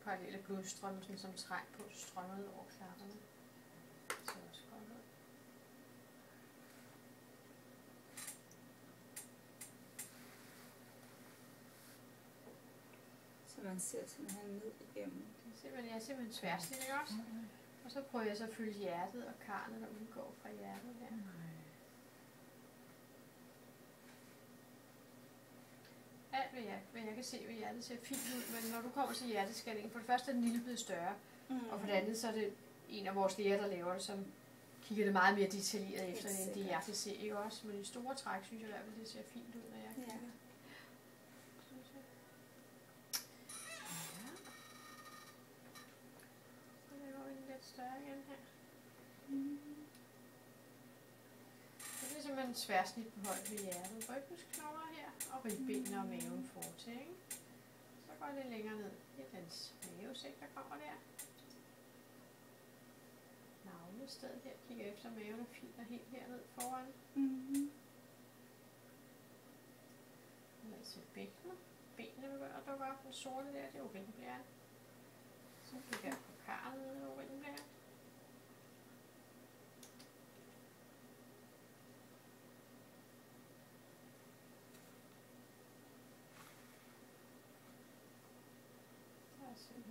parallelle blodstrømme, sådan som træk på strømmet over klapperne. Det ser også godt ud. Så man ser simpelthen ned igennem. Jeg er simpelthen tværsnit, ikke også? Og så prøver jeg så at fylde hjertet og karnet, der udgår fra hjertet her. Alt hvad jeg kan se ved hjertet ser fint ud, men når du kommer til hjerteskallingen, for det første er den lille blevet større, og for det andet så er det en af vores læger, der laver det, som kigger det meget mere detaljeret efter, end det jeg kan se, ikke også? Men i store træk synes jeg i hvert fald, det ser fint ud, når jeg kigger. Ja. Så laver vi den lidt større igen her. Det er simpelthen tværsnit på højt ved hjertet. Ryggens knogler her, og ribbenene og maven fortil, ikke? Så går det længere ned. Det er dens mavesæk, der kommer der. Navlestedet her. Kigger efter maven og filer helt herned foran. Ned til bækkenet. Benene begynder at dukke op. Den sorte der, det er urinblæren. Så kigger jeg på karret nede i urinblæren.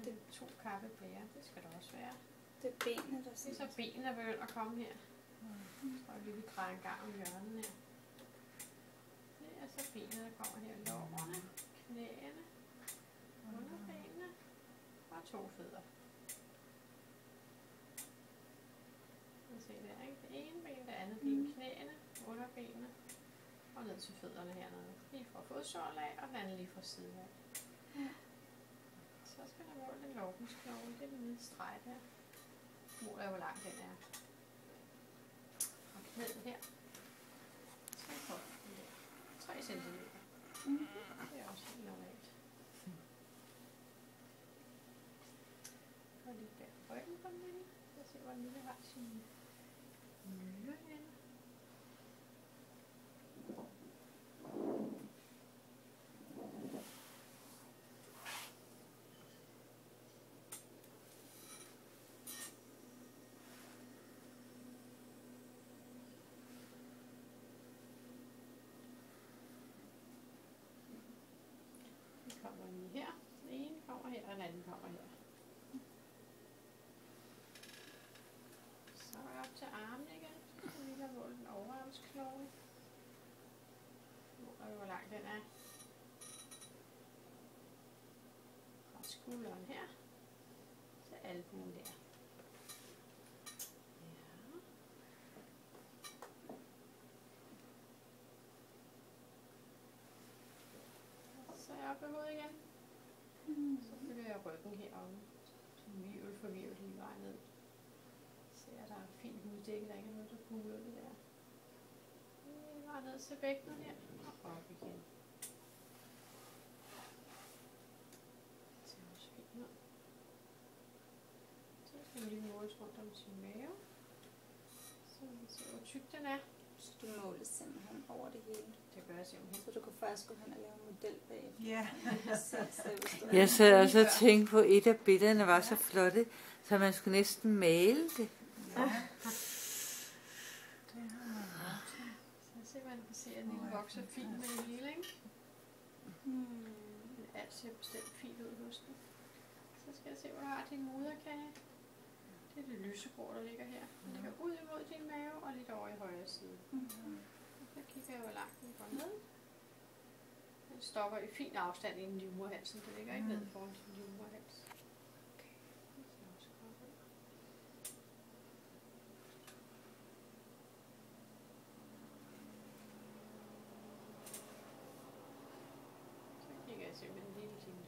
Det er 2 kappeblære, det skal der også være. Det er benene, der det er så benene, der begynder at komme her. Jeg tror, vi vil dreje en gang om hjørnet her. Det er så benene, der kommer her. Lårene, knæene, underbenene og 2 fødder. Se der, ikke? Det ene ben, det andet ben, knæene, underbenene og ned til fødderne hernede. Lige fra fodsålen af, og den anden lige fra siden af. Så skal der måle den lårbensknogle, det er den hvide streg der. Måler jeg, hvor lang den er. Og knæet her. Så på den der. 3 cm. Det er også helt normalt. Og lige bag ryggen på den lille. Jeg ser, hvor den lille har sin nyre henne. Kommer lige her. Den ene kommer her, og den anden kommer her. Så er jeg op til armen igen. Så lige der måle den overarmsknogle. Måler vi, hvor lang den er. Fra skulderen her til albuen der. Så er jeg oppe i hovedet igen. Så følger jeg ryggen heromme. Så virvel for virvel hele vejen ned. Så der er fint huddække, der ikke er noget, der kunne høre det der. Lige vejen ned til bækkenet her. Og op igen. Det ser også fint ud. Så skal vi lige måles rundt om sin mave. Så vi ser, hvor tyk den er. Så du måler simpelthen over det hele. Det gør jeg simpelthen. Så du kan faktisk gå hen og lave en model bagefter. Ja. Jeg sad også og tænkte på, at et af billederne var så flotte, så man skulle næsten male det. Ja. Så ser man kan se, at den vokser fint med det hele, ikke? Men alt ser bestemt fint ud hos den. Så skal jeg se, hvor du har din moderkage. Det er det lysegrå, der ligger her. Den ligger ud imod din mave og lidt over i højre side. Så kigger jeg, hvor langt den går ned. Den stopper i fin afstand inden livmoderhalsen. Den ligger ikke ned foran sin livmoderhals. Det ser også godt ud. Så kigger jeg simpelthen lige din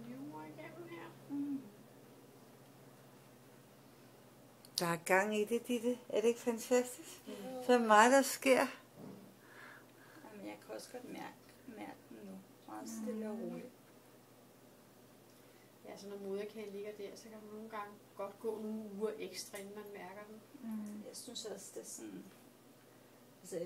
livmoder igennem her. Der er gang i det, Ditte. Er det ikke fantastisk? Så meget, der sker. Jamen, jeg kan også godt mærke den nu. Meget stille og roligt. Ja, så når moderkagen ligger der, så kan man nogle gange godt gå nogle uger ekstra, inden man mærker den. Jeg synes også, det er sådan Altså,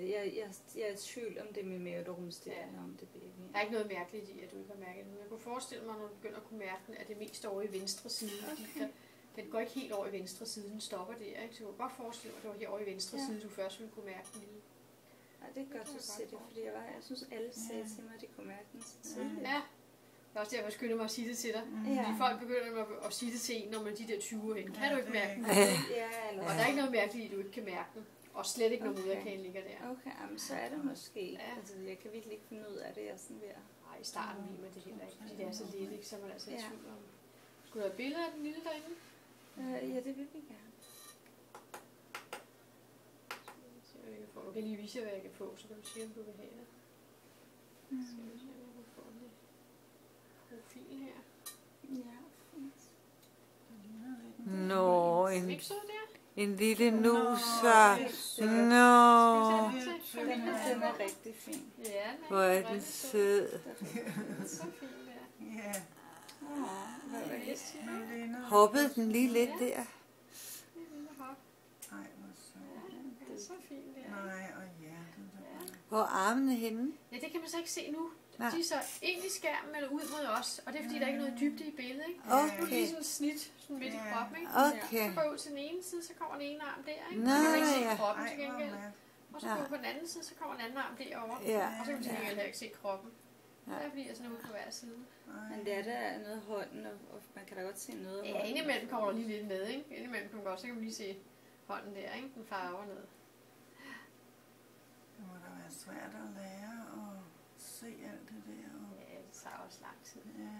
jeg er i tvivl om det med mave, der rumsterer, Ja. eller om det er baby. Der er ikke noget mærkeligt i, at du ikke har mærket den. Jeg kunne forestille mig, når du begynder at kunne mærke den, at det mest over i venstre side. Okay. Den går ikke helt over i venstre side, den stopper der. Ikke? Så jeg kunne godt forestille mig, at det var her over i venstre side, du først ville kunne mærke den lige. Nej, det er godt, du siger det, fordi jeg synes, alle sagde til mig, at de kunne mærke den så tidligt. Ja. Det er også derfor, jeg skynder mig at sige det til dig. Ja. Fordi folk begynder at sige det til en, når man er de der 20 år hen. Kan du ikke mærke den? Ja, eller... Og der er ikke noget mærkeligt i, at du ikke kan mærke den. Og slet ikke, når moderkagen ligger der. Okay, men så er det måske. Ja. Altså, jeg kan virkelig ikke finde ud af det. Jeg er sådan ved at... Nej, i starten vil man det heller ikke, fordi det er så lidt, ikke? Så er man altså i Ja. tvivl om. Skulle du have billeder af den lille derinde? Ja, det vil vi gerne. Du kan lige vise jer, hvad jeg kan få, så kan du sige, om du vil have det. Så skal vi se, om jeg kan få en profil her. Ja, fint. Nå, Ikke så der? en lille nuser. Den er rigtig fin. Ja, den Hvor er den rigtig sød. Så fin der. Ja, Hvor er det? Hoppede den lige lidt der? En lille hop. ej, hvor så. Ja, så fin der. Nej, og hjertet. Hvor er armene henne? Ja, det kan man så ikke se nu. Nej. De er så ind i skærmen eller ud mod os, og det er fordi, der ikke er noget dybde i billedet, ikke? Okay. Nu er lige sådan et snit sådan midt i kroppen, ikke? Okay. Så går jeg ud til den ene side, så kommer den ene arm der, ikke? Nå, Så kan man ikke se ja. kroppen Ej, til hvor gengæld. mærkeligt. Og så går vi på den anden side, så kommer den anden arm derovre. Ja. Og så kan man til gengæld heller ikke se kroppen. Ja. Det er fordi, jeg er sådan ude på hver side. Men det er der noget hånden, og man kan da godt se noget af Ja, hånden. indimellem kommer der lige lidt med, ikke? Indimellem kan man godt, så kan man lige se hånden der, ikke? Den farver ned. Det må da være svært at lære og se alt det der. Og, Ja, det tager også lang tid. ja.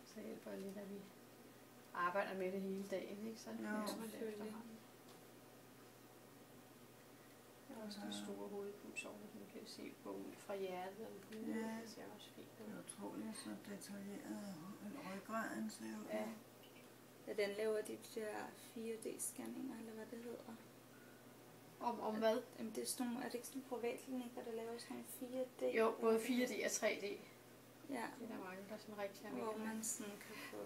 Så hjælper det lidt, at vi arbejder med det hele dagen, ikke? Så lærer man det selvfølgelig. efterhånden. Der er også den store hovedpulsår, som man kan se gå ud fra hjertet. Og Ja. det ser også fint Det ud. er utroligt så detaljeret. Ryggraden ser ud. Ja. Hvordan laver de der 4D-scanninger, eller hvad det hedder? Om hvad? Jamen, det er, sådan nogle, er det ikke sådan privatklinikker, der laver sådan nogle 4D? Jo, både 4D og 3D. Ja, Det er der mange, der sådan reklamerer. hvor man sådan kan få...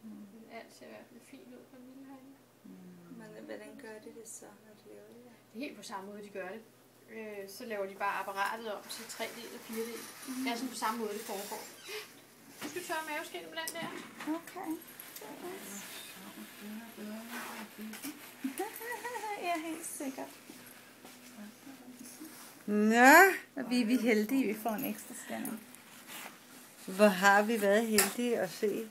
Men alt ser i hvert fald fint ud på den lille herinde. Men hvordan gør de det så, når de laver det? Det er helt på samme måde, de gør det. Så laver de bare apparatet om til 3D eller 4D. Det er sådan på samme måde, det foregår. Du skal tørre maveskinnet med den der. Okay. Ja, helt sikkert. Nå, Og vi er heldige, at vi får en ekstra scanning. hvor har vi været heldige at se